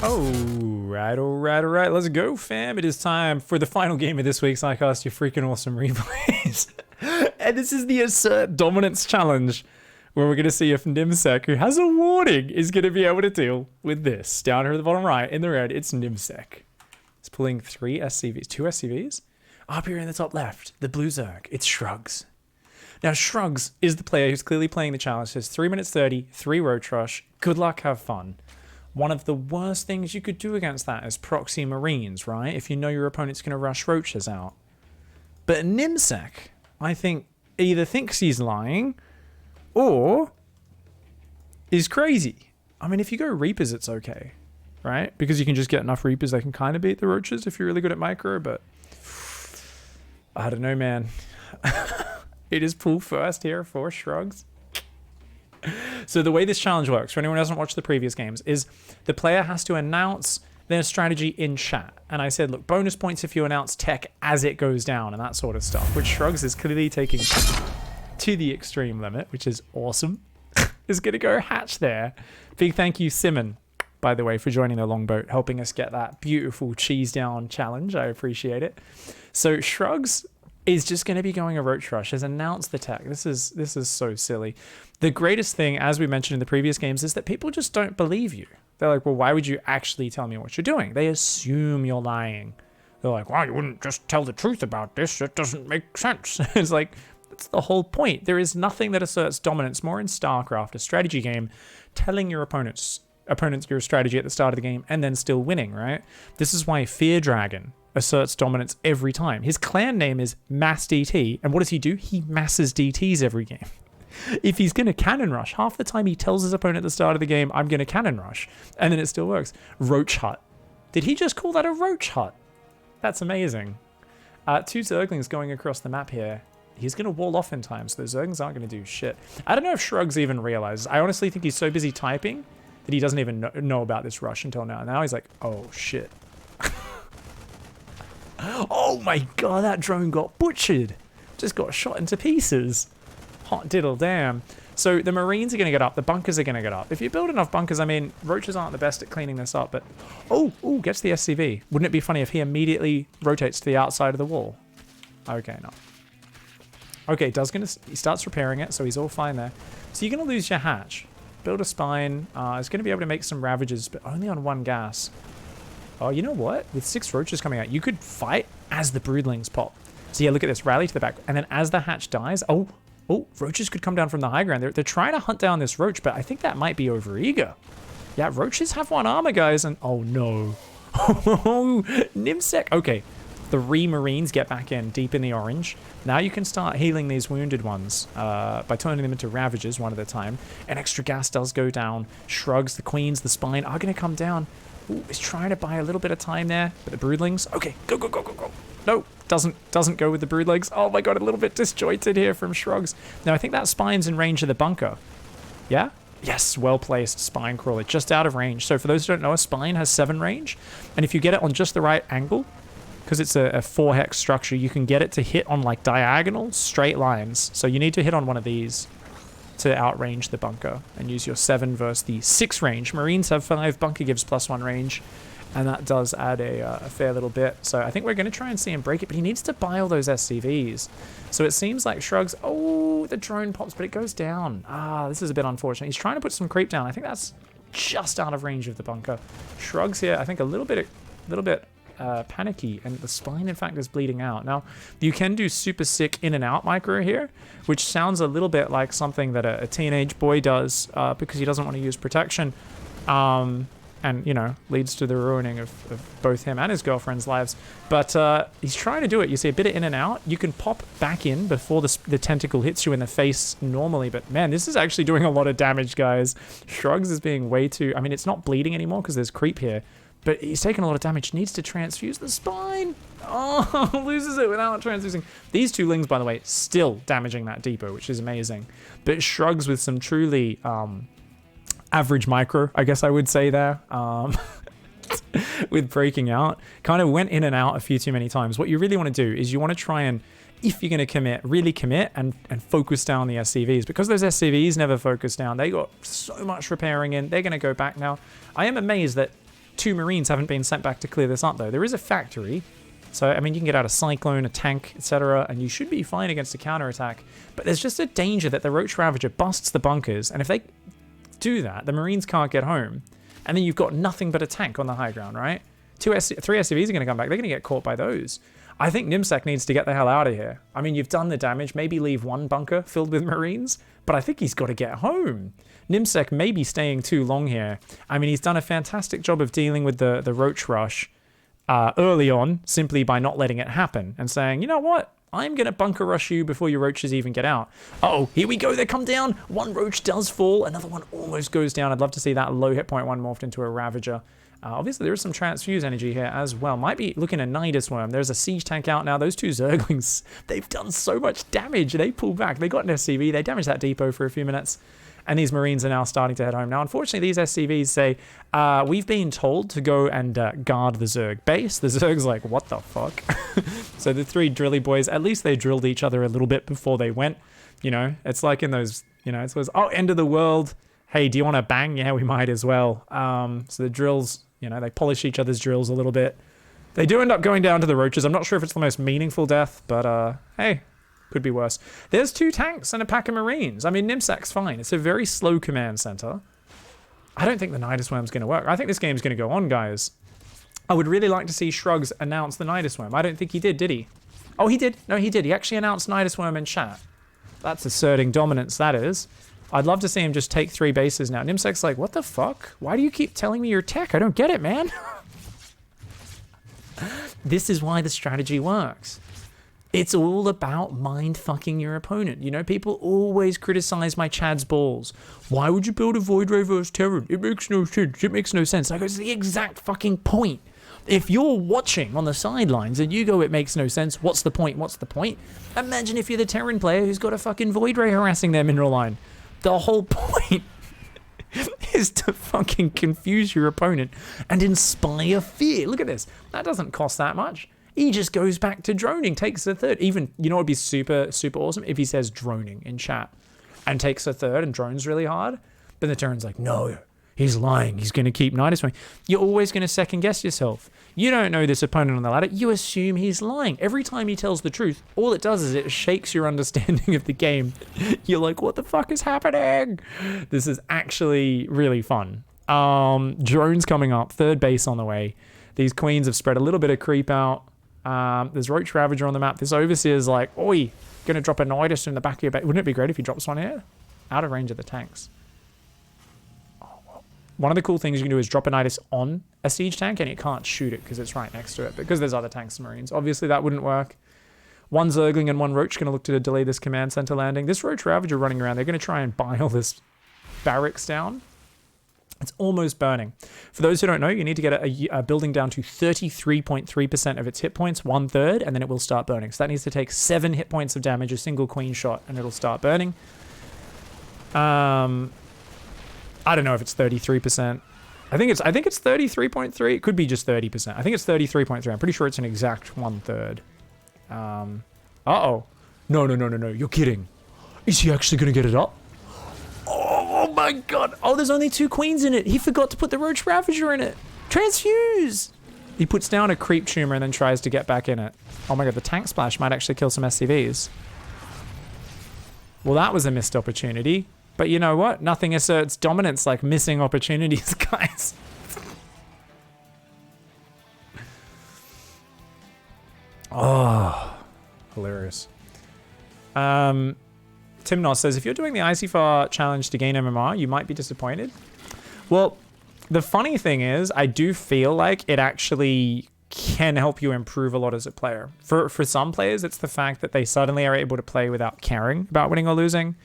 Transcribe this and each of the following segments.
Alright, let's go, fam. It is time for the final game of this week's iCast, your freaking awesome replays. And this is the Assert Dominance Challenge, where we're going to see if Nimsec, who has a warning, is going to be able to deal with this. Down here at the bottom right, in the red, it's Nimsec. It's pulling 3 SCVs. 2 SCVs? Up here in the top left, the blue Zerg, it's Shrugs. Now, Shrugs is the player who's clearly playing the challenge. Says 3 minutes 30, 3 Roach Rush. Good luck, have fun. One of the worst things you could do against that is proxy Marines, right? If you know your opponent's going to rush Roaches out. But Nimsec, I think, either thinks he's lying or is crazy. I mean, if you go Reapers, it's okay, right? Because you can just get enough Reapers they can kind of beat the Roaches if you're really good at micro, but I don't know, man. It is pull first here for Shrugs. So the way this challenge works, for anyone who hasn't watched the previous games, is the player has to announce their strategy in chat. And I said, look, bonus points if you announce tech as it goes down and that sort of stuff, which Shrugs is clearly taking to the extreme limit, which is awesome. Is going to go hatch there. Big thank you, Simon, by the way, for joining the longboat, helping us get that beautiful cheese down challenge. I appreciate it. So Shrugs is just going to be going a Roach Rush, has announced the tech. This is so silly. The greatest thing, as we mentioned in the previous games, is that people just don't believe you. They're like, well, why would you actually tell me what you're doing? They assume you're lying. They're like, well, you wouldn't just tell the truth about this. It doesn't make sense. It's like, that's the whole point. There is nothing that asserts dominance more in StarCraft, a strategy game, telling your opponents your strategy at the start of the game and then still winning, right? This is why Fear Dragon asserts dominance every time. His clan name is Mass DT, and what does he do? He masses DTs every game. If he's going to cannon rush, half the time he tells his opponent at the start of the game, I'm going to cannon rush, and then it still works. Roach Hut. Did he just call that a Roach Hut? That's amazing. 2 Zerglings going across the map here. He's going to wall off in time, so the Zerglings aren't going to do shit. I don't know if Shrugs even realizes. I honestly think he's so busy typing that he doesn't even know about this rush until now. Now he's like, oh shit. Oh my god, that drone got butchered. Just got shot into pieces. Hot diddle damn. So the Marines are going to get up. The bunkers are going to get up. If you build enough bunkers, I mean, Roaches aren't the best at cleaning this up, but... Oh, gets the SCV. Wouldn't it be funny if he immediately rotates to the outside of the wall? Okay, no. Okay, he starts repairing it, so he's all fine there. So you're going to lose your hatch. Build a spine. It's going to be able to make some ravages, but only on 1 gas. Oh, you know what? With 6 Roaches coming out, you could fight as the Broodlings pop. So yeah, look at this. Rally to the back. And then as the hatch dies... Oh, Roaches could come down from the high ground. They're trying to hunt down this Roach, but I think that might be overeager. Yeah, Roaches have 1 armor, guys, and... Oh, no. Oh, Nimsec. Okay, 3 Marines get back in, deep in the orange. Now you can start healing these wounded ones by turning them into Ravagers one at a time. An extra gas does go down. Shrugs, the Queens, the Spine are going to come down. Ooh, he's trying to buy a little bit of time there. But the Broodlings... Okay, go. No, doesn't go with the Broodlings. Oh my god, a little bit disjointed here from Shrugs. Now, I think that Spine's in range of the bunker. Yeah? Yes, well-placed Spine Crawler, just out of range. So for those who don't know, a Spine has 7 range. And if you get it on just the right angle, because it's a 4-hex structure, you can get it to hit on like diagonal straight lines. So you need to hit on one of these to outrange the bunker and use your 7 versus the 6 range. Marines have 5, bunker gives +1 range, and that does add a fair little bit. So I think we're going to try and see him break it, but he needs to buy all those SCVs. So it seems like Shrugs... Oh, the drone pops, but it goes down. This is a bit unfortunate. He's trying to put some creep down. I think that's just out of range of the bunker. Shrugs here, I think a little bit panicky, and the Spine in fact is bleeding out. Now you can do super sick in and out micro here, which sounds a little bit like something that a teenage boy does because he doesn't want to use protection, and you know, leads to the ruining of both him and his girlfriend's lives. But he's trying to do it. You see a bit of in and out. You can pop back in before the tentacle hits you in the face normally, but man, this is actually doing a lot of damage, guys. Shrugs is being way too... I mean, it's not bleeding anymore because there's creep here, but he's taking a lot of damage. Needs to transfuse the Spine. Oh, loses it without transfusing. These 2 Lings, by the way, still damaging that depot, which is amazing. But Shrugs with some truly average micro, I guess I would say there, with breaking out. Kind of went in and out a few too many times. What you really want to do is you want to try and if you're going to commit, really commit and focus down the SCVs. Because those SCVs never focus down, they got so much repairing in. They're going to go back now. I am amazed that 2 Marines haven't been sent back to clear this up, though. There is a factory. So, I mean, you can get out a Cyclone, a tank, etc., and you should be fine against a counterattack. But there's just a danger that the Roach Ravager busts the bunkers, and if they do that, the Marines can't get home. And then you've got nothing but a tank on the high ground, right? 3 SCVs are going to come back. They're going to get caught by those. I think Nimsec needs to get the hell out of here. I mean, you've done the damage. Maybe leave one bunker filled with Marines, but I think he's got to get home. Nimsec may be staying too long here. I mean, he's done a fantastic job of dealing with the Roach Rush early on, simply by not letting it happen and saying, you know what? I'm going to bunker rush you before your roaches even get out. Uh-oh, here we go. They come down. One roach does fall. Another one almost goes down. I'd love to see that low hit point one morphed into a Ravager. Obviously, there is some transfuse energy here as well. Might be looking at Nidus Worm. There's a siege tank out now. Those 2 Zerglings, they've done so much damage. They pull back. They got an SCV. They damaged that depot for a few minutes. And these Marines are now starting to head home. Now, unfortunately, these SCVs say, we've been told to go and guard the Zerg base. The Zerg's like, what the fuck? So the 3 drilly boys, at least they drilled each other a little bit before they went. You know, it's like in those, you know, it was, oh, end of the world. Hey, do you want to bang? Yeah, we might as well. So the drills, you know, they polish each other's drills a little bit. They do end up going down to the roaches. I'm not sure if it's the most meaningful death, but hey, could be worse. There's 2 tanks and a pack of Marines. I mean, Nimsac's fine. It's a very slow command center. I don't think the Nidus Worm's going to work. I think this game's going to go on, guys. I would really like to see Shrugs announce the Nidus Worm. I don't think he did he? Oh, he did. No, he did. He actually announced Nidus Worm in chat. That's asserting dominance, that is. I'd love to see him just take 3 bases now. Nimsec's like, what the fuck? Why do you keep telling me your tech? I don't get it, man. This is why the strategy works. It's all about mind-fucking your opponent. You know, people always criticize my Chad's balls. Why would you build a Void Ray versus Terran? It makes no sense. It makes no sense. I go, it's the exact fucking point. If you're watching on the sidelines and you go, it makes no sense, what's the point? What's the point? Imagine if you're the Terran player who's got a fucking Void Ray harassing their mineral line. The whole point is to fucking confuse your opponent and inspire fear. Look at this. That doesn't cost that much. He just goes back to droning, takes a third. Even, you know what would be super, super awesome? If he says droning in chat and takes a third and drones really hard. But the Terran's like, no, he's lying. He's going to keep Nidus Worm. You're always going to second guess yourself. You don't know this opponent on the ladder. You assume he's lying. Every time he tells the truth, all it does is it shakes your understanding of the game. You're like, what the fuck is happening? This is actually really fun. Drones coming up, 3rd base on the way. These queens have spread a little bit of creep out. There's Roach Ravager on the map. This Overseer's like, oi, gonna drop a Nidus in the back of your base. Wouldn't it be great if he drops one here? Out of range of the tanks. One of the cool things you can do is drop a Nidus on a siege tank and you can't shoot it because it's right next to it, because there's other tanks and Marines. Obviously that wouldn't work. 1 Zergling and 1 Roach gonna look to delay this command center landing. This Roach Ravager running around, they're gonna try and buy all this barracks down. It's almost burning. For those who don't know, you need to get a building down to 33.3% of its hit points, 1/3, and then it will start burning. So that needs to take 7 hit points of damage, a single queen shot, and it'll start burning. I don't know if it's 33%. I think it's 33.3. It could be just 30%. I think it's 33.3. I'm pretty sure it's an exact 1/3. Uh-oh. No. You're kidding. Is he actually going to get it up? Oh my god. Oh, there's only 2 queens in it. He forgot to put the Roach Ravager in it. Transfuse. He puts down a creep tumor and then tries to get back in it. Oh my god, the tank splash might actually kill some SCVs. Well, that was a missed opportunity. But you know what? Nothing asserts dominance like missing opportunities, guys. Oh, hilarious. Timnos says, if you're doing the Icyfar challenge to gain MMR, you might be disappointed. Well, the funny thing is, I do feel like it actually can help you improve a lot as a player. For some players, it's the fact that they suddenly are able to play without caring about winning or losing.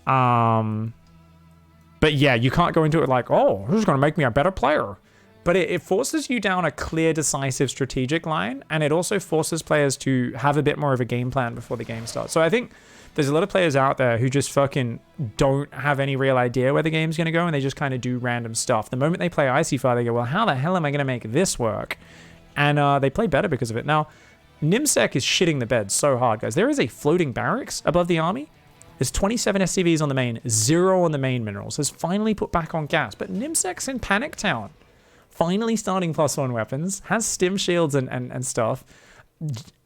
But yeah, you can't go into it like, oh, this is going to make me a better player. But it forces you down a clear, decisive strategic line, and it also forces players to have a bit more of a game plan before the game starts. So I think there's a lot of players out there who just fucking don't have any real idea where the game's going to go, and they just kind of do random stuff. The moment they play Icyfar, they go, well, how the hell am I going to make this work? And they play better because of it. Now, Nimsec is shitting the bed so hard, guys. There is a floating barracks above the army. There's 27 SCVs on the main, 0 on the main minerals. Has finally put back on gas, but Nimsec's in Panic Town. Finally starting +1 weapons, has stim shields and stuff.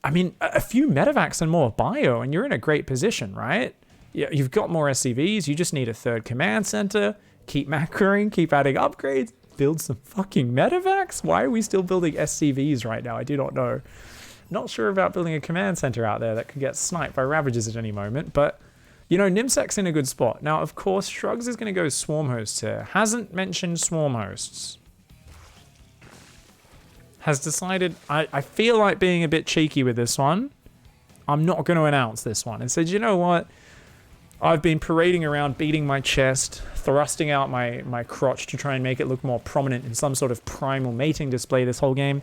I mean, a few medevacs and more bio, and you're in a great position, right? Yeah, you've got more SCVs. You just need a 3rd command center. Keep macroing, keep adding upgrades. Build some fucking medevacs? Why are we still building SCVs right now? I do not know. Not sure about building a command center out there that could get sniped by Ravagers at any moment, but you know, Nimsec's in a good spot. Now, of course, Shrugs is going to go Swarm Hosts here. Hasn't mentioned Swarm Hosts. Has decided, I feel like being a bit cheeky with this one. I'm not going to announce this one. And said, you know what? I've been parading around, beating my chest, thrusting out my crotch to try and make it look more prominent in some sort of primal mating display this whole game.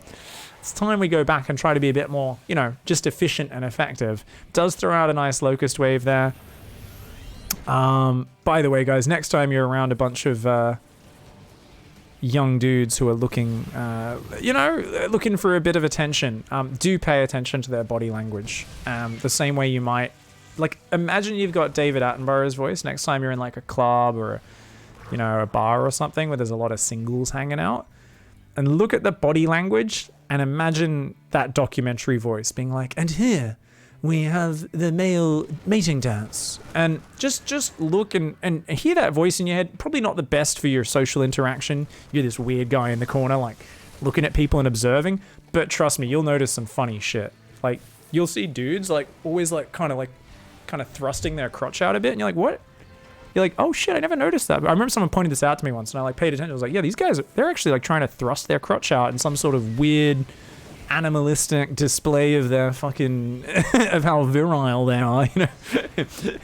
It's time we go back and try to be a bit more, you know, just efficient and effective. Does throw out a nice Locust Wave there. By the way, guys, next time you're around a bunch of young dudes who are looking, you know, looking for a bit of attention, do pay attention to their body language. The same way you might, like, imagine you've got David Attenborough's voice next time you're in like a club or, you know, a bar or something where there's a lot of singles hanging out. And look at the body language and imagine that documentary voice being like, and here we have the male mating dance. And just look and hear that voice in your head. Probably not the best for your social interaction. You're this weird guy in the corner, like, looking at people and observing. But trust me, you'll notice some funny shit. Like, you'll see dudes, like, always, like, kind of thrusting their crotch out a bit. And you're like, what? You're like, oh shit, I never noticed that. But I remember someone pointed this out to me once and I, like, paid attention. I was like, yeah, these guys, they're actually, like, trying to thrust their crotch out in some sort of weird animalistic display of their fucking of how virile they are, you know.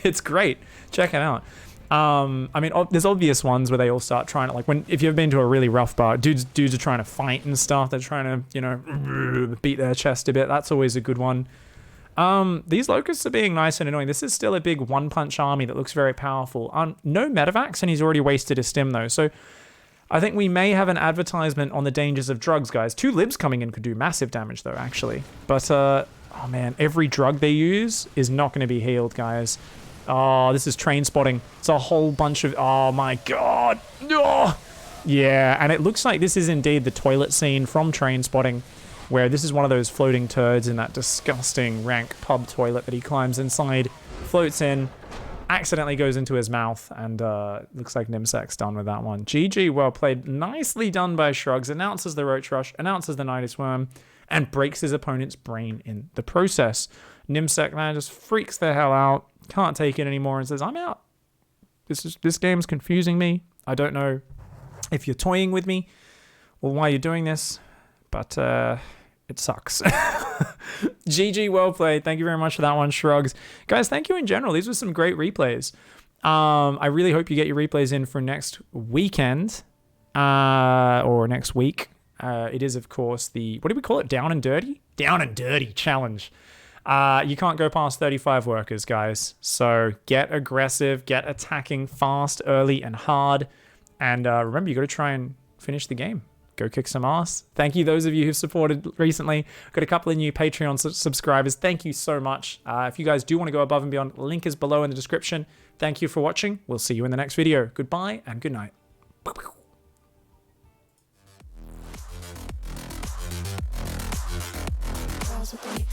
It's great. Check it out. I mean, there's obvious ones where they all start trying to, like, if you've been to a really rough bar, dudes are trying to fight and stuff. They're trying to, you know, beat their chest a bit. That's always a good one. These Locusts are being nice and annoying. This is still a big one-punch army that looks very powerful. No medevacs, and he's already wasted his stim though. So I think we may have an advertisement on the dangers of drugs, guys. 2 libs coming in could do massive damage, though, actually. But, oh, man, every drug they use is not going to be healed, guys. Oh, this is train spotting. It's a whole bunch of... Oh, my God. Oh! Yeah, and it looks like this is indeed the toilet scene from Train Spotting, where this is one of those floating turds in that disgusting, rank pub toilet that he climbs inside, floats in, accidentally goes into his mouth, and looks like Nimsec's done with that one. GG, well played. Nicely done by Shrugs. Announces the Roach Rush, announces the Nidus Worm, and breaks his opponent's brain in the process. Nimsec, man, just freaks the hell out, can't take it anymore, and says, I'm out. This game's confusing me. I don't know if you're toying with me or why you're doing this, but it sucks. GG, well played. Thank you very much for that one, Shrugs. Guys, thank you in general. These were some great replays. I really hope you get your replays in for next weekend or next week. It is, of course, the, what do we call it? Down and Dirty? Down and Dirty challenge. You can't go past 35 workers, guys. So get aggressive, get attacking fast, early, and hard. And remember, you got to try and finish the game. Go kick some ass. Thank you, those of you who've supported recently. Got a couple of new Patreon subscribers. Thank you so much. If you guys do want to go above and beyond, link is below in the description. Thank you for watching. We'll see you in the next video. Goodbye and good night. Possibly.